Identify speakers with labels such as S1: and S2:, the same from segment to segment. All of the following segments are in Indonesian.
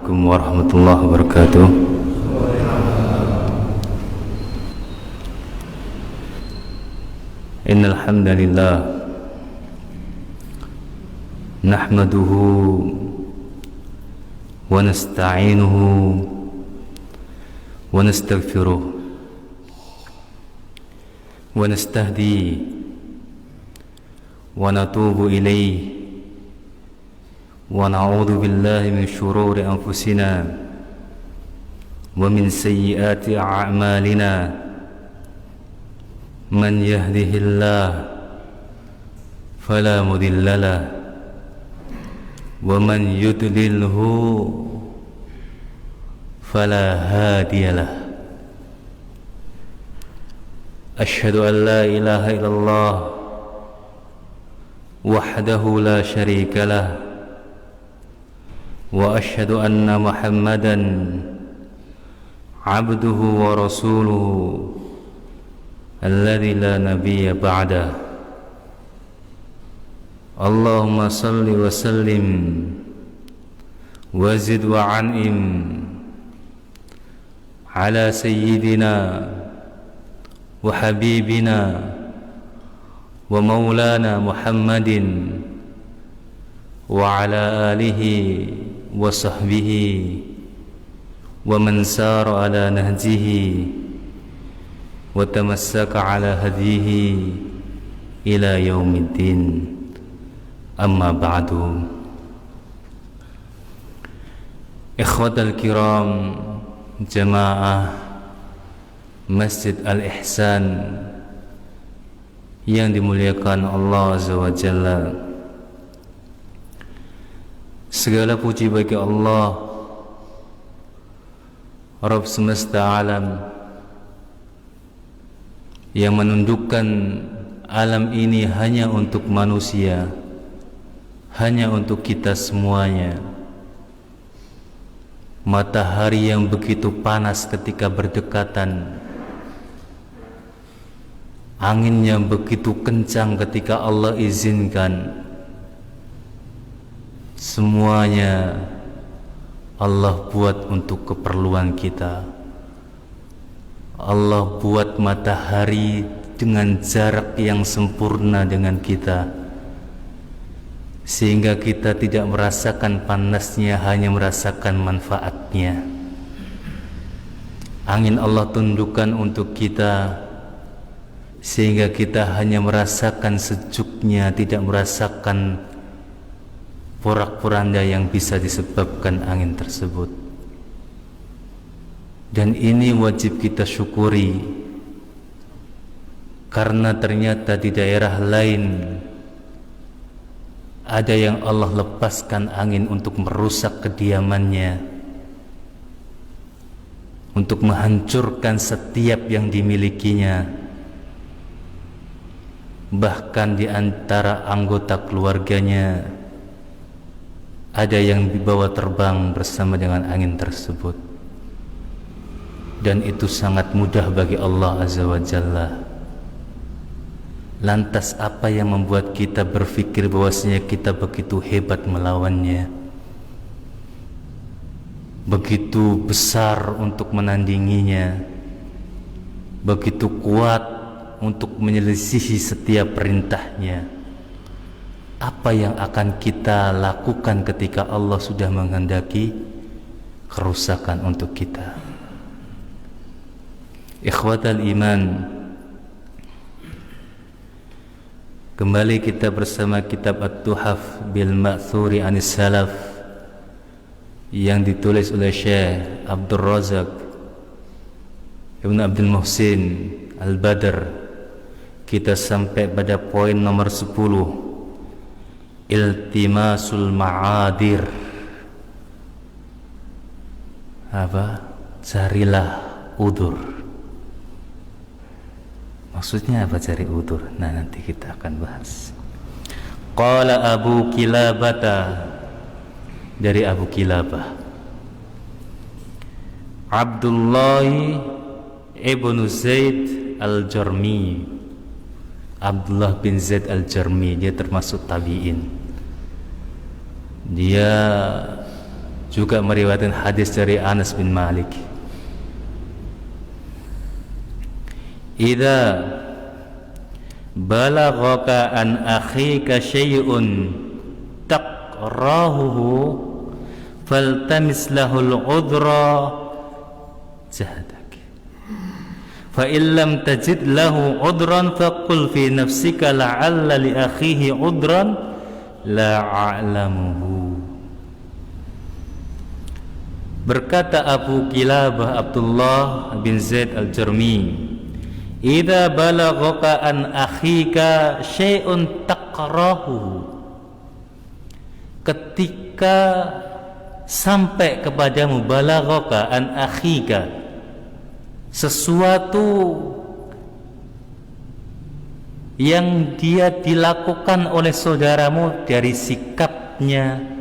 S1: Assalamualaikum warahmatullahi wabarakatuh. Innal hamdalillah nahmaduhu wa nasta'inuhu wa nastaghfiruh wa nastahdi wa natubu ilayhi wa na'udzu billahi min shururi anfusina wa min sayyiati a'malina man yahdihillahu fala mudilla lahu wa man yudlilhu fala hadiya lahu. Asyhadu an la ilaha illallah wahdahu la syarika lah wa asyhadu anna Muhammadan abduhu wa rasuluhu alladzi la nabiyya ba'dah. Allahumma salli wa sallim wa zid wa an'im ala sayyidina wa habibina wa maulana Muhammadin wa ala alihi wa sahbihi wa man sara ala nahjihi wa tamassaka ala hadihi ila yaumiddin. Amma ba'du. Ikhwatal kiram, jamaah Masjid Al-Ihsan yang dimuliakan Allah Azza wa Jalla. Segala puji bagi Allah, Rabb semesta alam, yang menundukkan alam ini hanya untuk manusia, hanya untuk kita semuanya. Matahari yang begitu panas ketika berdekatan, angin yang begitu kencang ketika Allah izinkan, semuanya Allah buat untuk keperluan kita. Allah buat matahari dengan jarak yang sempurna dengan kita, sehingga kita tidak merasakan panasnya, hanya merasakan manfaatnya. Angin Allah tundukkan untuk kita, sehingga kita hanya merasakan sejuknya, tidak merasakan porak-poranda yang bisa disebabkan angin tersebut. Dan ini wajib kita syukuri, karena ternyata di daerah lain ada yang Allah lepaskan angin untuk merusak kediamannya, untuk menghancurkan setiap yang dimilikinya. Bahkan di antara anggota keluarganya ada yang dibawa terbang bersama dengan angin tersebut. Dan itu sangat mudah bagi Allah Azza wa Jalla. Lantas apa yang membuat kita berpikir bahwasanya kita begitu hebat melawannya, begitu besar untuk menandinginya, begitu kuat untuk menyelisihi setiap perintahnya? Apa yang akan kita lakukan ketika Allah sudah menghendaki kerusakan untuk kita? Ikhwatal iman, kembali kita bersama kitab At-Tuhaf bil Ma'thuri Anis Salaf yang ditulis oleh Syekh Abdul Razak Ibn Abdul Muhsin Al-Badr. Kita sampai pada poin nomor 10, iltimasul ma'adir. Apa? Carilah udur. Maksudnya apa cari udur? Nah, nanti kita akan bahas. Qala Abu Kilabata, dari Abu Kilabah, Abdullah ibn Zaid al-Jarmi, Abdullah bin Zaid al-Jarmi, dia termasuk tabi'in. Dia juga meriwayatkan hadis dari Anas bin Malik. Idza balaghaka an akhika syai'un taqrahuhu faltamis lahul udra jahadak fa illam tajid lahu udran faqul fi nafsika la'alla li akhihi udran la a'lamuhu. Berkata Abu Kilabah Abdullah bin Zaid al-Jarmi, idza balaghaka an akhika syai'un taqrahu, ketika sampai kepadamu balaghaka an akhika, sesuatu yang dia dilakukan oleh saudaramu dari sikapnya,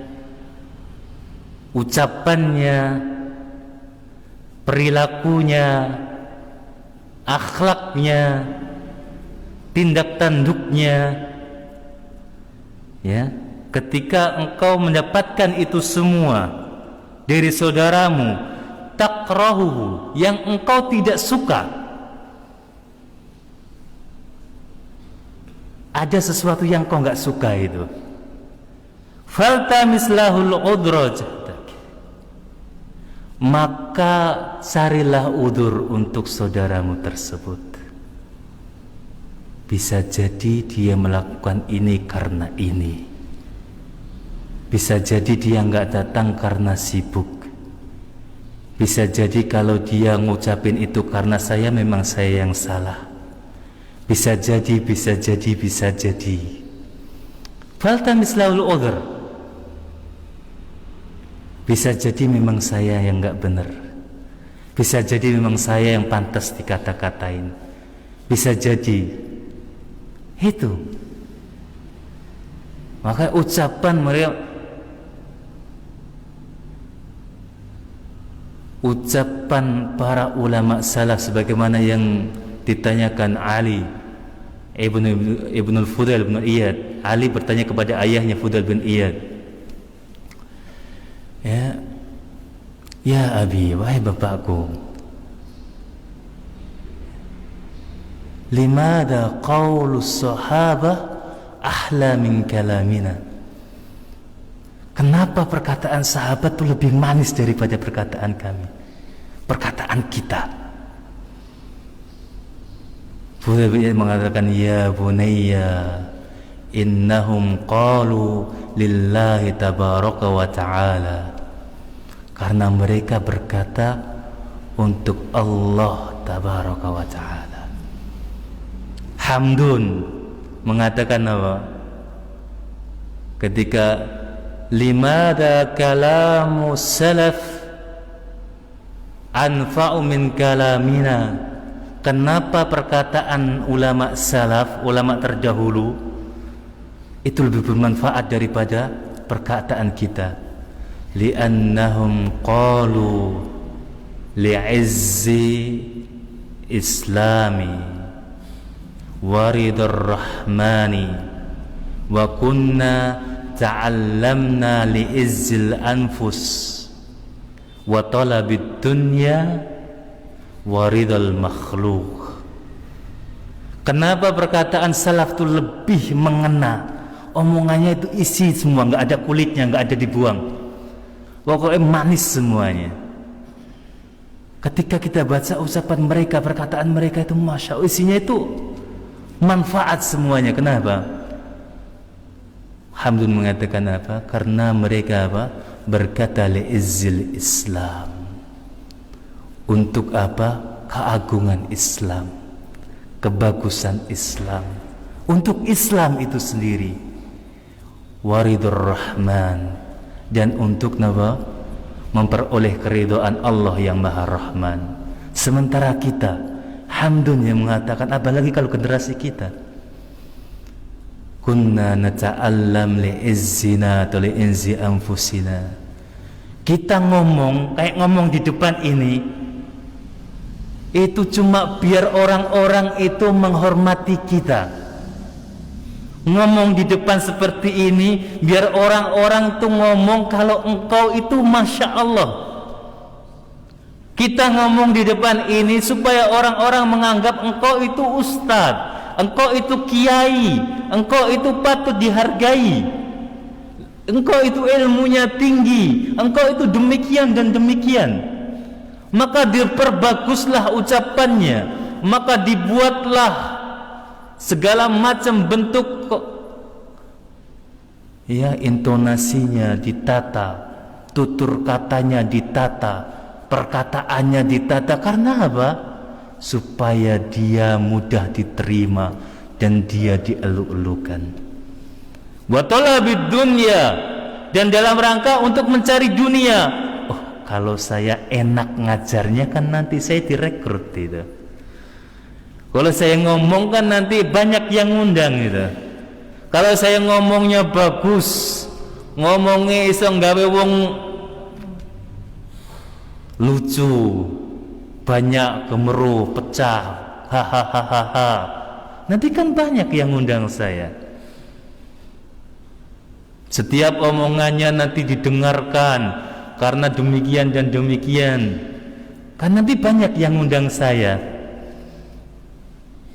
S1: ucapannya, perilakunya, akhlaknya, tindak tanduknya, ya, ketika engkau mendapatkan itu semua dari saudaramu, takrahu, yang engkau tidak suka, ada sesuatu yang kau nggak suka itu, faltamis lahul udraj, maka carilah udur untuk saudaramu tersebut. Bisa jadi dia melakukan ini karena ini, bisa jadi dia nggak datang karena sibuk, bisa jadi kalau dia ngucapin itu karena memang saya yang salah, bisa jadi faltamis lahul udhr, bisa jadi memang saya yang nggak benar, bisa jadi memang saya yang pantas dikata-katain, bisa jadi itu. Maka ucapan mereka, ucapan para ulama salaf sebagaimana yang ditanyakan Ali Ibnul Fudail bin Iyad. Ali bertanya kepada ayahnya Fudail bin Iyad, Ya abi, wahai bapakku, limada qaulus sahabah ahla min kalamina, kenapa perkataan sahabat itu lebih manis daripada perkataan kami, perkataan kita? Fudail mengatakan, ya bunayya innahum qalu lillahi tabaraka wa ta'ala, karena mereka berkata untuk Allah tabaraka wa ta'ala. Hamdun mengatakan apa? Ketika limada kalamu salaf anfa'u min kalamina, kenapa perkataan ulama salaf, ulama terdahulu itu lebih bermanfaat daripada perkataan kita? Li'annahum qalu li'izzi islami waridar rahmani wa kunna ta'allamna li'izzil anfus wa talabid dunya waridal makhluk. Kenapa perkataan salaf itu lebih mengena? Omongannya itu isi semua, nggak ada kulitnya, nggak ada dibuang, pokoknya manis semuanya. Ketika kita baca ucapan mereka, perkataan mereka itu masya Allah, isinya itu manfaat semuanya. Kenapa? Hamdun mengatakan apa? Karena mereka apa? Berkata li'izzil Islam, untuk apa? Keagungan Islam, kebagusan Islam, untuk Islam itu sendiri. Waridur Rahman, dan untuk apa? Memperoleh keridhaan Allah yang Maha Rahman. Sementara kita, Hamdun yang mengatakan, apalagi kalau generasi kita, kunna nata'allam li'izzina atau li'inzi anfusina, kita ngomong kayak ngomong di depan ini itu cuma biar orang-orang itu menghormati kita, ngomong di depan seperti ini biar orang-orang tuh ngomong kalau engkau itu Masya Allah. Kita ngomong di depan ini supaya orang-orang menganggap engkau itu ustadz, engkau itu kiai, engkau itu patut dihargai, engkau itu ilmunya tinggi, engkau itu demikian dan demikian. Maka diperbaguslah ucapannya, maka dibuatlah segala macam bentuk ya, intonasinya ditata, tutur katanya ditata, perkataannya ditata. Karena apa? Supaya dia mudah diterima dan dia dieluk-elukan. Wa talabid dunya, dan dalam rangka untuk mencari dunia. Oh, kalau saya enak ngajarnya kan nanti saya direkrut itu. Kalau saya ngomong kan nanti banyak yang ngundang gitu. Kalau saya ngomongnya bagus, ngomongnya iso nggawe wong lucu, banyak gemeruh, pecah, hahaha, nanti kan banyak yang ngundang saya. Setiap omongannya nanti didengarkan, karena demikian dan demikian, kan nanti banyak yang ngundang saya.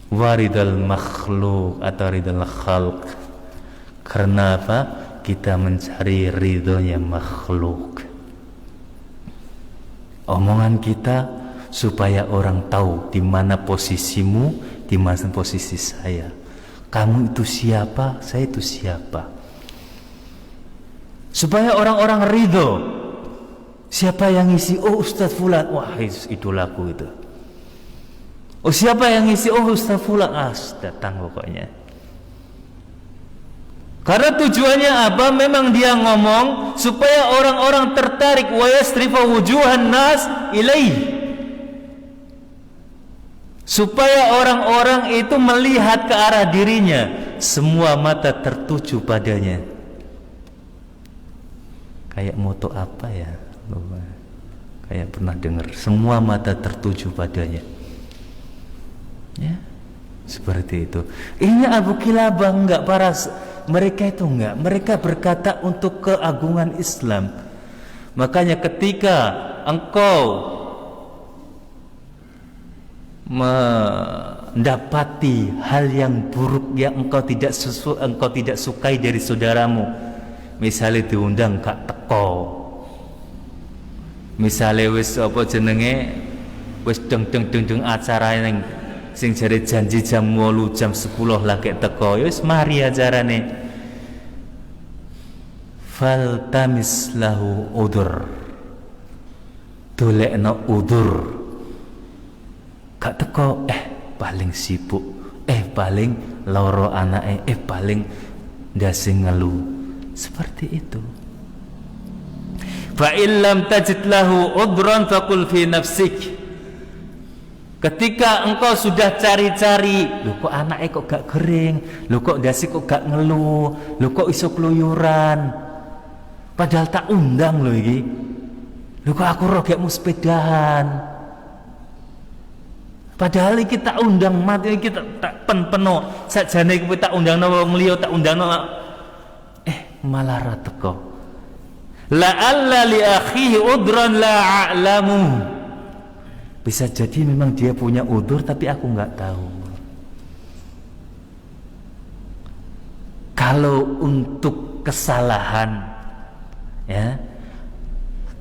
S1: Waridal makhluk atau ridal khalq. Karena apa? Kita mencari ridhonya makhluk. Omongan kita supaya orang tahu di mana posisimu, di mana posisi saya. Kamu itu siapa, saya itu siapa. Supaya orang-orang ridho. Siapa yang ngisi? Oh, Ustadz Fulan. Wah, idolaku itu. Oh, siapa yang ngisi? Oh, Ustadz Fulan. Datang pokoknya. Karena tujuannya apa? Memang dia ngomong supaya orang-orang tertarik, wa yasrifa wujuhan nas ilaih, supaya orang-orang itu melihat ke arah dirinya, semua mata tertuju padanya. Kayak moto apa ya? Kayak pernah dengar, semua mata tertuju padanya. Ya, seperti itu. Ini Abu Kilabah enggak, para mereka itu enggak, mereka berkata untuk keagungan Islam. Makanya ketika engkau mendapati hal yang buruk yang engkau tidak sukai dari saudaramu, misalnya diundang gak teko, misalnya wis apa jenenge, wis deng acara yang sing jare janji jam 8 jam 10 lagi teko, ya wis mari ajarane. Faltamis lahu udur, dolekno udur. Gak teko, paling sibuk, paling loro anake, paling ndase ngeluh. Seperti itu. Fa illam tajid lahu udran faqul fi nafsik. Ketika engkau sudah cari-cari, lho kok anake kok gak kering, lho kok ndase kok gak ngeluh, lho kok iso keluyuran, padahal tak undang lho iki, lho kok aku roh gak mau sepedahan, padahal iki tak undang mati, kita tak peno sakjane iki tak undang wong liya, tak undang malah ra teko. La'alla li akhihi udran la a'lamu. Bisa jadi memang dia punya udur tapi aku nggak tahu. Kalau untuk kesalahan, ya,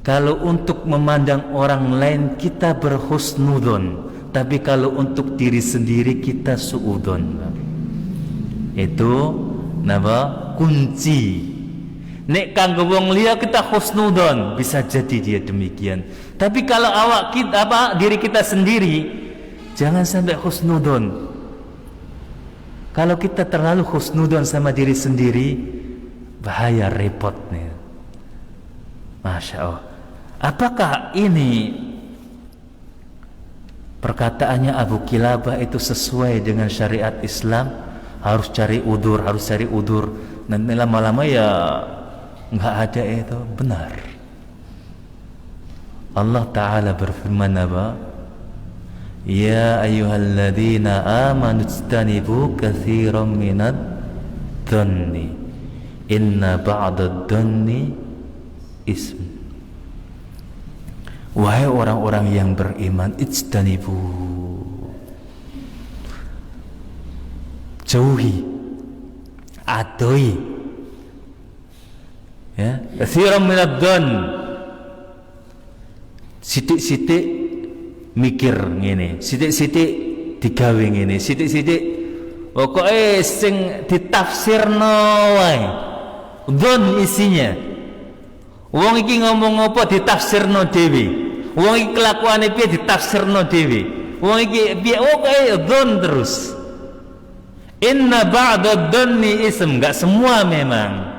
S1: kalau untuk memandang orang lain kita berhusnudon, tapi kalau untuk diri sendiri kita suudon. Itu napa? Kunci. Nek kanggo wong liya kita husnudon, bisa jadi dia demikian. Tapi kalau awak kita diri kita sendiri, jangan sampai husnudon. Kalau kita terlalu husnudon sama diri sendiri, bahaya, repot nih. Masya Allah. Apakah ini perkataannya Abu Kilabah itu sesuai dengan syariat Islam? Harus cari udur, nanti lama-lama ya nggak ada itu. Benar. Allah Ta'ala berfirman apa? Ya ayyuhalladzina amanu ijtanibu katsiran minad dhanni inna ba'da dhanni ism. Wahai orang-orang yang beriman, ijtanibu, jauhi, adoi, ya, katsiran minad dhann, sithik-sithik mikir ngene, sithik-sithik digawe ngene, sithik-sithik pokoke sing ditafsirno wae. Dhann isinya. Wong iki ngomong apa ditafsirno dhewe. Wong iki kelakuane piye ditafsirno dhewe. Wong iki piye pokoke dhann terus. Inna ba'da dhanni ism, enggak semua memang.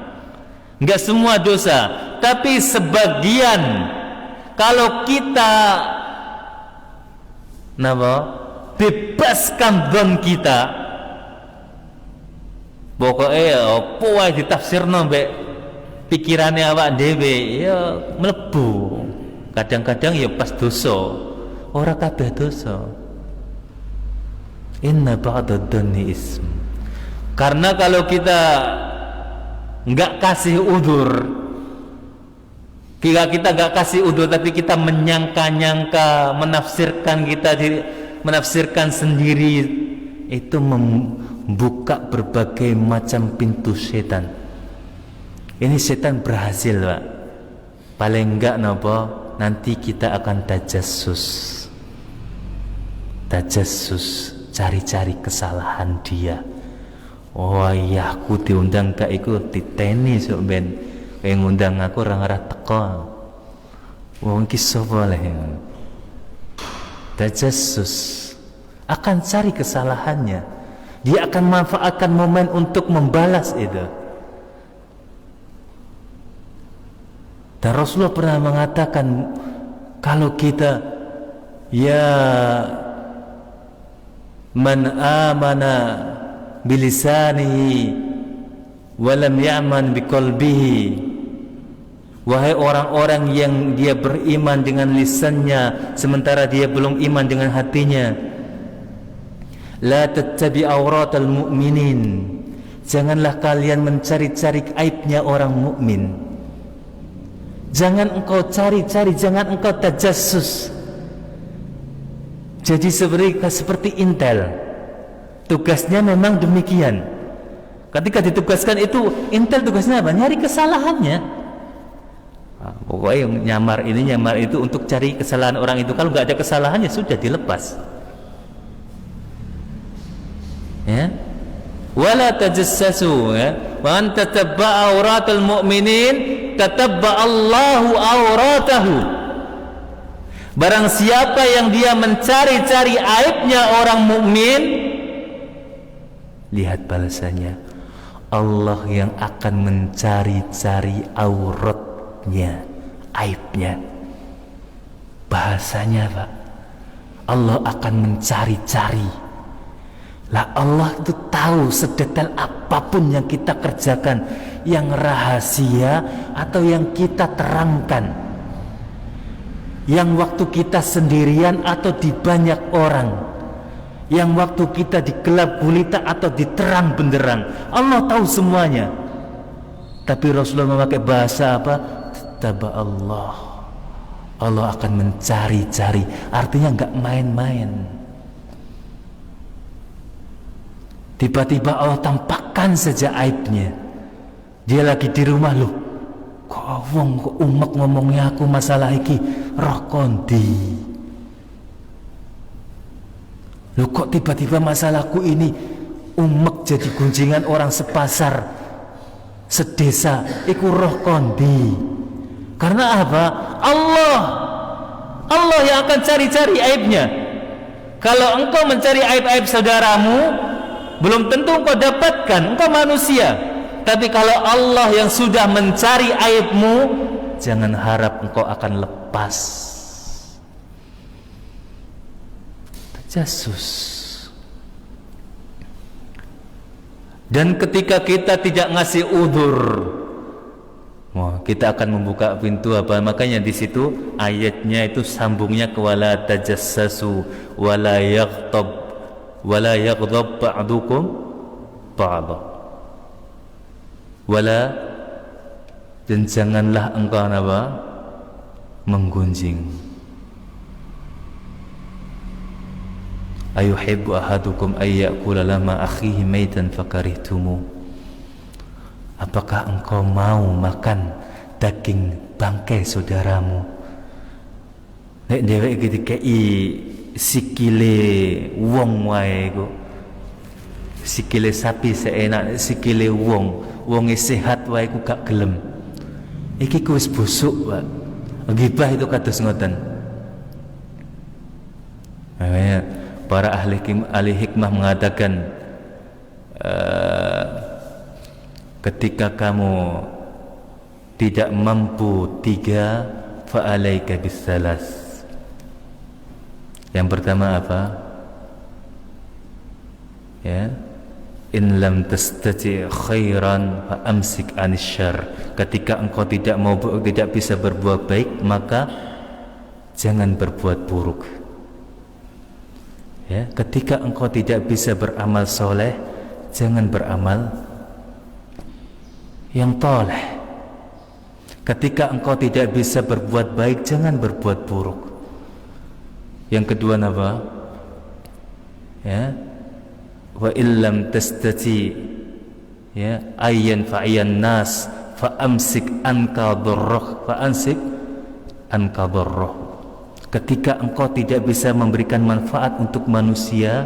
S1: Enggak semua dosa, tapi sebagian. Kalau kita bebaskan dhann kita, pokoknya apa wae ditafsirno mbek pikirane awak dhewe ya mlebu. Kadang-kadang ya pas dosa, ora kabeh dosa. Inna ba'da dhanni ism. Karena kalau kita enggak kasih udzur, kita enggak kasih udzur tapi kita menyangka-nyangka, menafsirkan sendiri, itu membuka berbagai macam pintu setan. Ini setan berhasil, Pak. Paling enggak nanti kita akan tajassus, cari-cari kesalahan dia. Oh iya, aku diundang gak ikut titeni sok ben, kayak ngundang aku orang arah teko. Wong iki sapa le? Tajassus, akan cari kesalahannya. Dia akan manfaatkan momen untuk membalas itu. Dan Rasulullah pernah mengatakan, kalau kita ya man amana bilisanihi walam ya'man biqalbihi, wahai orang-orang yang dia beriman dengan lisannya sementara dia belum iman dengan hatinya, la tattabi auratal mu'minin, janganlah kalian mencari-cari aibnya orang mukmin. Jangan engkau cari-cari, jangan engkau tajassus. Jadi seperti intel, tugasnya memang demikian. Ketika ditugaskan itu, intel tugasnya apa? Nyari kesalahannya. Pokoknya nyamar ini nyamar itu untuk cari kesalahan orang itu. Kalau nggak ada kesalahannya sudah dilepas. Ya, wala tajassasu, ya, wa an tatabba'a auratal mu'minin tatabba Allahu auratahu. Barang siapa yang dia mencari-cari aibnya orang mukmin, lihat balasannya, Allah yang akan mencari-cari auratnya, aibnya. Bahasanya, Pak, Allah akan mencari-cari. Lah Allah itu tahu sedetail apapun yang kita kerjakan, yang rahasia atau yang kita terangkan, yang waktu kita sendirian atau di banyak orang, yang waktu kita di gelap gulita atau di terang benderang, Allah tahu semuanya. Tapi Rasulullah memakai bahasa apa? Taba Allah, Allah akan mencari-cari, artinya enggak main-main. Tiba-tiba Allah tampakkan saja aibnya. Dia lagi di rumah, loh, kok wong kok umek ngomongnya aku masalah iki roh kondi. Loh, kok tiba-tiba masalahku ini umek jadi gunjingan orang sepasar, sedesa, iku roh kondi. Karena apa? Allah yang akan cari-cari aibnya. Kalau engkau mencari aib-aib saudaramu, belum tentu engkau dapatkan, engkau manusia. Tapi kalau Allah yang sudah mencari aibmu, jangan harap engkau akan lepas. Tajassus. Dan ketika kita tidak ngasih udzur, kita akan membuka pintu apa? Makanya di situ ayatnya itu sambungnya ke wala tajassasu wala yaghdab ba'dukum ba'dha. Wala, dan janganlah engkau apa? Menggunjing. Ayuhibbu ahadukum ayyakula lama akhihi maitan fakarihtumu. Apakah engkau mau makan daging bangkai saudaramu? Nek dhewek iki dikei sikile wong wae iku. Sikile sapi seenak sikile wonge sehat wae ku gak gelem. Iki ku wis busuk, Pak. Ghibah itu kados ngoten. Makanya para ahli hikmah mengatakan ketika kamu tidak mampu 3, fa'alaika bisalas. Yang pertama apa? Ya, in lam tastati khairan fa amsik anisyar. Ketika engkau tidak bisa berbuat baik, maka jangan berbuat buruk. Ya, ketika engkau tidak bisa beramal soleh, jangan beramal yang toleh. Ketika engkau tidak bisa berbuat baik, jangan berbuat buruk. Yang kedua apa? Ya, wa illam tastati ya ayyan fa'iyan nas fa amsik anka darrah. Ketika engkau tidak bisa memberikan manfaat untuk manusia,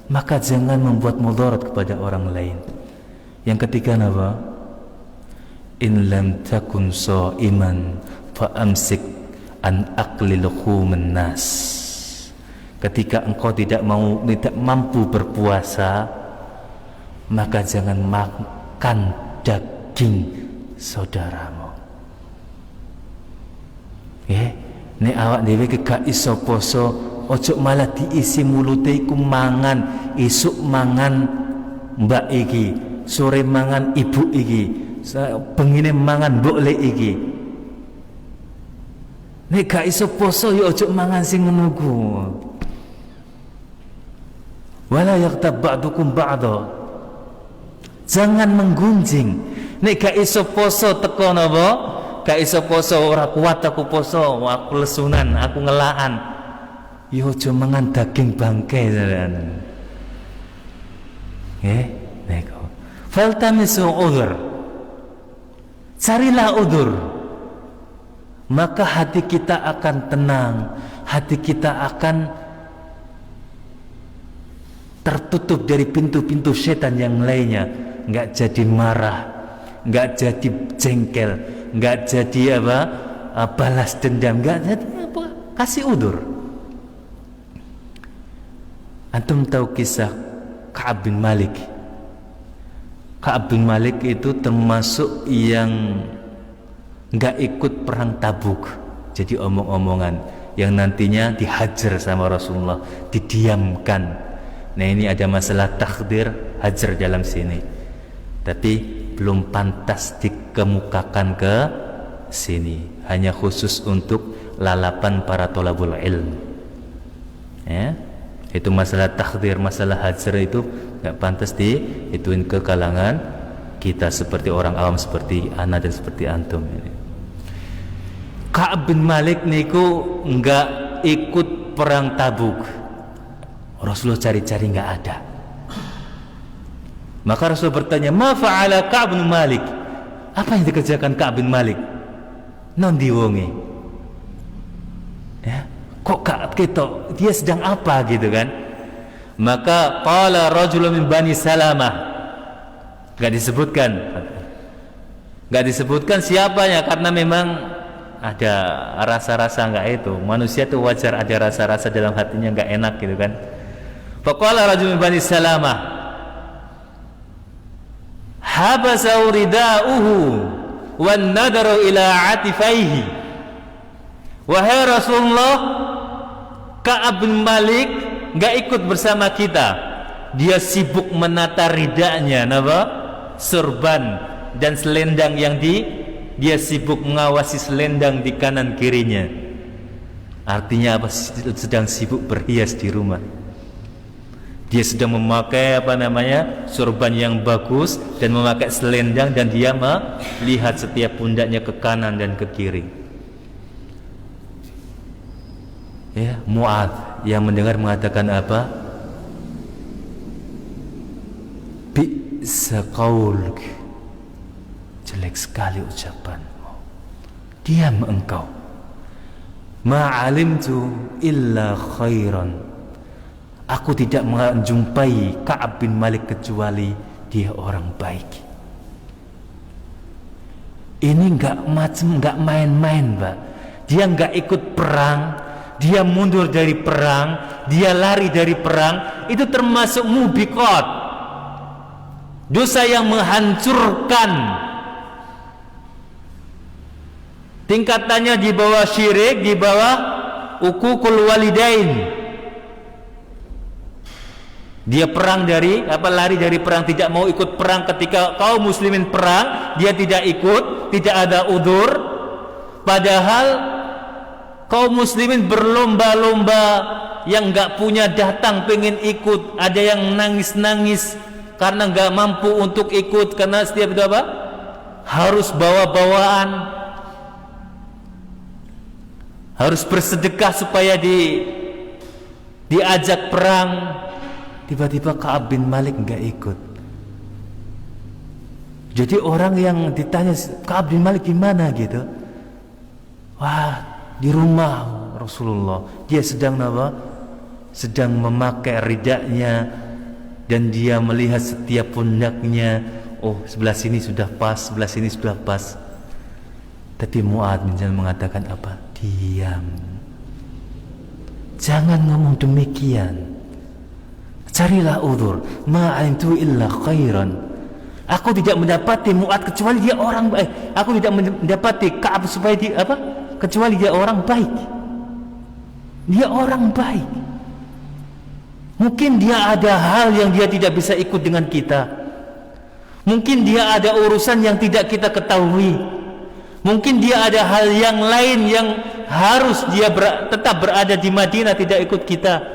S1: maka jangan membuat mudarat kepada orang lain. Yang ketiga apa? In lam takun sha'iman fa amsik an aqli luhumin nas. Ketika engkau tidak mampu berpuasa, maka jangan makan daging saudaramu. Nek awak dhewe gak iso poso, ojo malah diisi mulute iku mangan, isuk mangan mbak iki, sore mangan ibu iki, bengine mangan mbok lek iki. Nek gak iso poso ya ojo mangan sing ngono ku. Wala yaghtab ba'dukum ba'da. Jangan menggunjing. Nek gak iso poso teko napa? Gak iso poso, ora kuat aku poso, aku lesunan, aku ngelaan. Ya aja mangan daging bangkai sampean. Nggih, niku. Faltamisu udhur. Carilah udhur. Maka hati kita akan tenang, hati kita akan tertutup dari pintu-pintu setan yang lainnya. Nggak jadi marah, nggak jadi jengkel, nggak jadi balas dendam, nggak jadi apa, kasih udur. Antum tahu kisah Ka'ab bin Malik? Ka'ab bin Malik itu termasuk yang nggak ikut perang Tabuk, jadi omong-omongan yang nantinya dihajar sama Rasulullah, didiamkan. Nah ini ada masalah takdir hajar dalam sini, tapi belum pantas dikemukakan ke sini, hanya khusus untuk lalapan para thalabul ilm. Ya, itu masalah takdir, masalah hajar itu nggak pantas diituin ke kalangan kita seperti orang awam seperti ana dan seperti antum ini. Ka'ab bin Malik niku nggak ikut perang Tabuk. Rasulullah cari-cari nggak ada. Maka Rasul bertanya, "Ma fa'ala Ka'ab bin Malik?" Apa yang dikerjakan Ka'ab bin Malik? Non diwongi. Ya, kok Ka'ab gitu? Dia sedang apa gitu kan? Maka qala rajulun min Bani Salamah. Enggak disebutkan. Enggak disebutkan siapanya karena memang ada rasa-rasa enggak itu. Manusia itu wajar ada rasa-rasa dalam hatinya enggak enak gitu kan. Faqala rajulun min Bani Salamah habasa ridauhu wan nadaru ila atifaihi. Wahai Rasulullah, Ka'ab bin Malik enggak ikut bersama kita. Dia sibuk menata ridanya, napa? Surban dan selendang yang dia sibuk mengawasi selendang di kanan kirinya. Artinya apa? Sedang sibuk berhias di rumah. Dia sedang memakai sorban yang bagus dan memakai selendang, dan dia melihat setiap pundaknya ke kanan dan ke kiri. Ya, Mu'adz yang mendengar mengatakan apa? Bi'sa qauluk, jelek sekali ucapanmu. Diam engkau. Ma'alimtu illa khairan. Aku tidak menjumpai Ka'ab bin Malik kecuali dia orang baik. Ini enggak main-main, Pak. Dia enggak ikut perang, dia mundur dari perang, dia lari dari perang. Itu termasuk mubiqat, dosa yang menghancurkan. Tingkatannya di bawah syirik, di bawah uququl walidain. Dia lari dari perang, tidak mau ikut perang ketika kaum muslimin perang, dia tidak ikut, tidak ada udzur. Padahal kaum muslimin berlomba-lomba, yang enggak punya datang pengen ikut, ada yang nangis-nangis karena enggak mampu untuk ikut, karena setiap itu harus bawa-bawaan, harus bersedekah supaya diajak perang. Tiba-tiba Ka'ab bin Malik enggak ikut. Jadi orang yang ditanya Ka'ab bin Malik gimana gitu, wah, di rumah Rasulullah, dia sedang memakai ridaknya, dan dia melihat setiap pundaknya. Oh, sebelah sini sudah pas, sebelah sini sudah pas. Tapi Mu'adz bin Jabal mengatakan apa? Diam, jangan ngomong demikian. Carilah udzur. Ma'alimtu illa khairan. Aku tidak mendapati Mu'adz kecuali dia orang baik. Aku tidak mendapati Ka'ab kecuali dia orang baik. Dia orang baik. Mungkin dia ada hal yang dia tidak bisa ikut dengan kita. Mungkin dia ada urusan yang tidak kita ketahui. Mungkin dia ada hal yang lain yang harus dia tetap berada di Madinah, tidak ikut kita.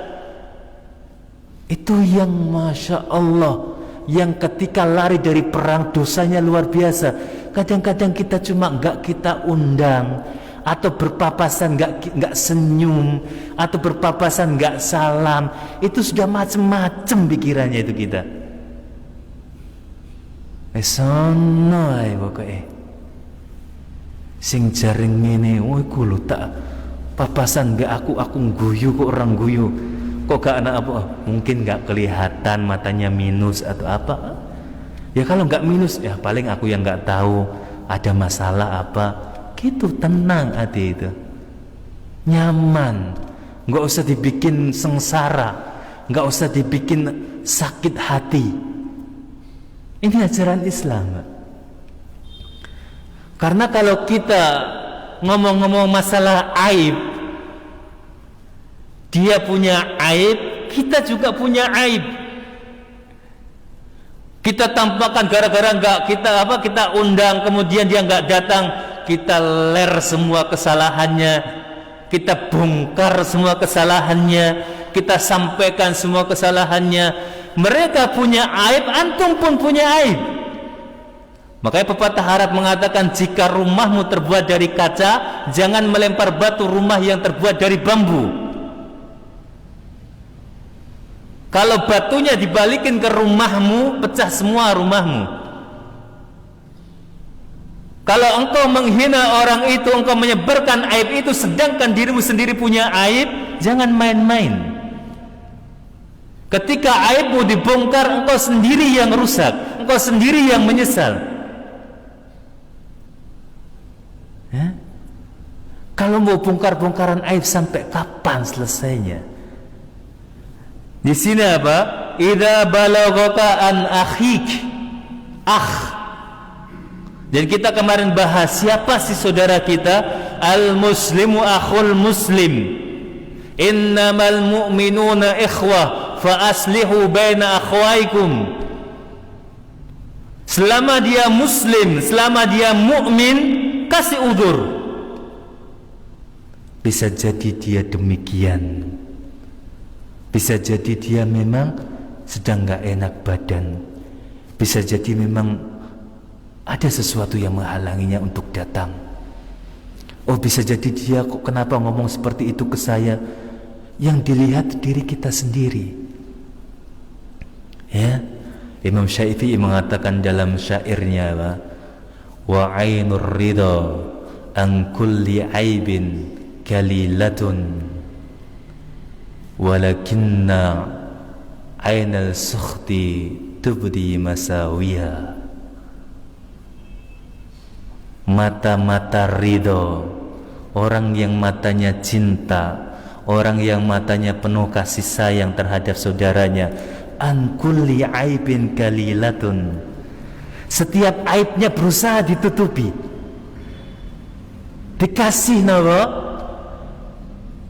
S1: Itu yang Masya Allah, yang ketika lari dari perang dosanya luar biasa. Kadang-kadang kita cuma enggak kita undang, atau berpapasan enggak senyum, atau berpapasan enggak salam, itu sudah macam-macam pikirannya itu kita. Sono ae pokoke. Sing jaring ngene, iku lho tak papasan enggak aku guyu kok orang guyu. Kok gak anak apa? Mungkin gak kelihatan, matanya minus atau apa. Ya kalau gak minus, ya paling aku yang gak tahu ada masalah apa. Gitu, tenang hati itu, nyaman, gak usah dibikin sengsara, gak usah dibikin sakit hati. Ini ajaran Islam. Karena kalau kita ngomong-ngomong masalah aib, dia punya aib, kita juga punya aib. Kita tampakkan gara-gara enggak kita undang, kemudian dia enggak datang, kita ler semua kesalahannya, kita bongkar semua kesalahannya, kita sampaikan semua kesalahannya. Mereka punya aib, antum pun punya aib. Makanya pepatah Arab mengatakan, jika rumahmu terbuat dari kaca, jangan melempar batu rumah yang terbuat dari bambu. Kalau batunya dibalikin ke rumahmu, pecah semua rumahmu. Kalau engkau menghina orang itu, engkau menyebarkan aib itu, sedangkan dirimu sendiri punya aib, jangan main-main. Ketika aibmu dibongkar, engkau sendiri yang rusak, engkau sendiri yang menyesal. Ya? Kalau mau bongkar-bongkaran aib, sampai kapan selesainya? Di sini apa? Idza balaghaka an akhik, Dan kita kemarin bahas siapa sih saudara kita? Al muslimu akhul muslim. Innamal mu'minuna ikhwah fa aslihu baina akhwaikum. Selama dia muslim, selama dia mukmin, kasih udzur. Bisa jadi dia demikian. Bisa jadi dia memang sedang gak enak badan. Bisa jadi memang ada sesuatu yang menghalanginya untuk datang. Oh, bisa jadi dia kok kenapa ngomong seperti itu ke saya. Yang dilihat diri kita sendiri. Ya, Imam Syafi'i mengatakan dalam syairnya, wa ainur ridha an kulli aibin kalilatun walakinna ainal sukhti tubdi masawiya. Mata-mata ridho, orang yang matanya cinta, orang yang matanya penuh kasih sayang terhadap saudaranya, an kulli aibin kalilatun, setiap aibnya berusaha ditutupi. Dikasih nawa,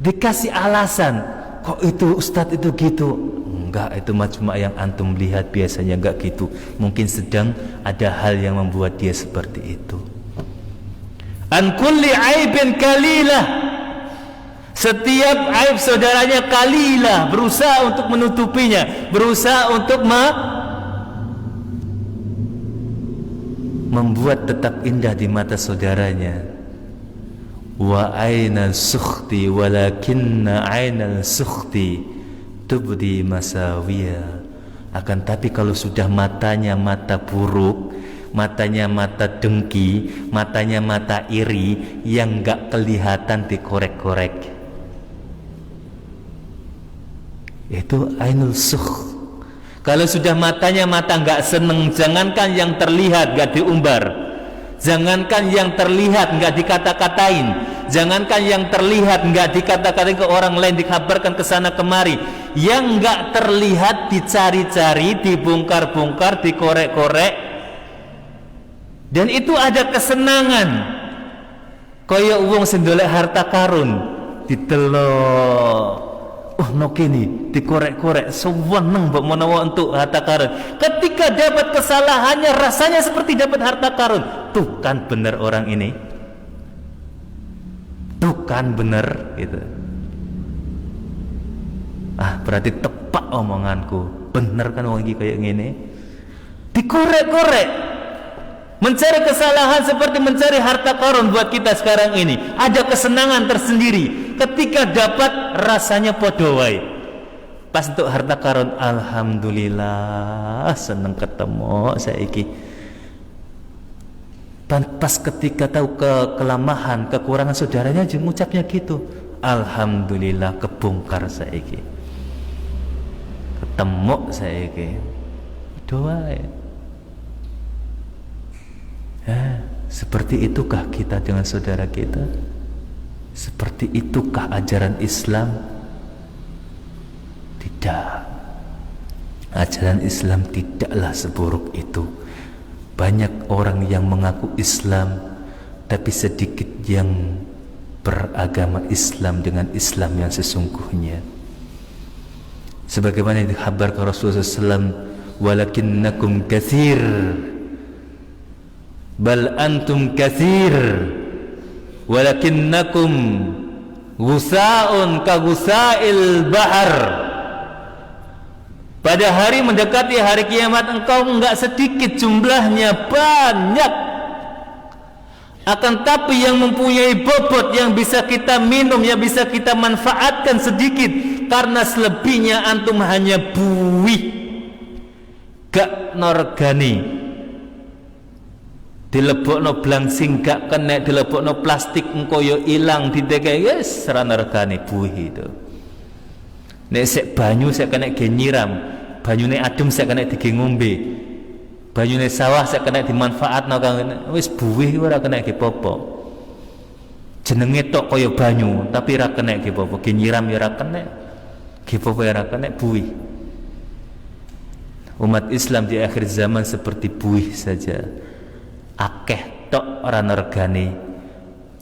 S1: dikasih alasan, kok itu ustadz itu gitu. Enggak, itu cuma yang antum lihat, biasanya enggak gitu. Mungkin sedang ada hal yang membuat dia seperti itu. An kulli aibin kalilah, setiap aib saudaranya kalilah, berusaha untuk menutupinya, berusaha untuk membuat tetap indah di mata saudaranya. Wa ainal sukhti walakinna ainal sukhti tubdi masawiya. Akan tapi kalau sudah matanya mata buruk, matanya mata dengki, matanya mata iri, yang gak kelihatan dikorek-korek, itu ainul sukh. Kalau sudah matanya mata gak seneng, jangankan yang terlihat gak diumbar, jangankan yang terlihat gak dikata-katain, jangankan yang terlihat gak dikata-katain ke orang lain, dikabarkan ke sana kemari, yang gak terlihat dicari-cari, dibongkar-bongkar, dikorek-korek. Dan itu ada kesenangan. Kaya wong sing golek harta karun, ditelok. Oh, no kini dikorek-korek, seneng mbok menawa untuk harta karun. Ketika dapat kesalahannya, rasanya seperti dapat harta karun. Tuh kan bener orang ini. Tuh kan bener gitu. Ah, berarti tepat omonganku. Bener kan wong iki kayak ngene. Dikorek-korek. Mencari kesalahan seperti mencari harta karun buat kita sekarang ini. Ada kesenangan tersendiri ketika dapat, rasanya podo wae. Pas untuk harta karun, alhamdulillah seneng ketemu saiki. Pas ketika tahu kelemahan, kekurangan saudaranya aja ngucapnya gitu, alhamdulillah kebongkar saiki, ketemu saiki, doa ya. Seperti itukah kita dengan saudara kita? Seperti itukah ajaran Islam? Tidak. Ajaran Islam tidaklah seburuk itu. Banyak orang yang mengaku Islam, tapi sedikit yang beragama Islam dengan Islam yang sesungguhnya. Sebagaimana dikhabarkan Rasulullah SAW, walakinnakum katsir bal antum katsir walakinnakum ghusaun ka ghusail bahar. Pada hari mendekati hari kiamat, engkau enggak sedikit jumlahnya, banyak. Akan tapi yang mempunyai bobot yang bisa kita minum, yang bisa kita manfaatkan sedikit, karena selebihnya antum hanya buih, gak norgani. Dilebokno blangsing gak kena, dilebokno plastik engko yo ilang, dideke wis ora regane buih itu. Nek sek banyu sek kena ge nyiram, banyune adem sek kena dige ngombe, banyune sawah sek kena dimanfaatno kang wis buih ora kena ge popo. Jenenge tok kaya banyu tapi ora kena ge popo, ge nyiram yo ora kena, ge popo ora kena, buih. Umat Islam di akhir zaman seperti buih saja. Akeh tok ora regane,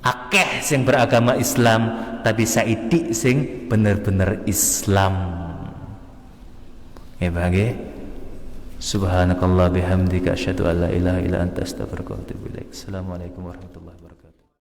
S1: akeh sing beragama Islam tapi saidik sing bener-bener Islam. Ya bagi, subhanakallah bihamdika asyhadu an la ilaha illa anta astaghfiruka wa atubu ilaik. Assalamualaikum warahmatullahi wabarakatuh.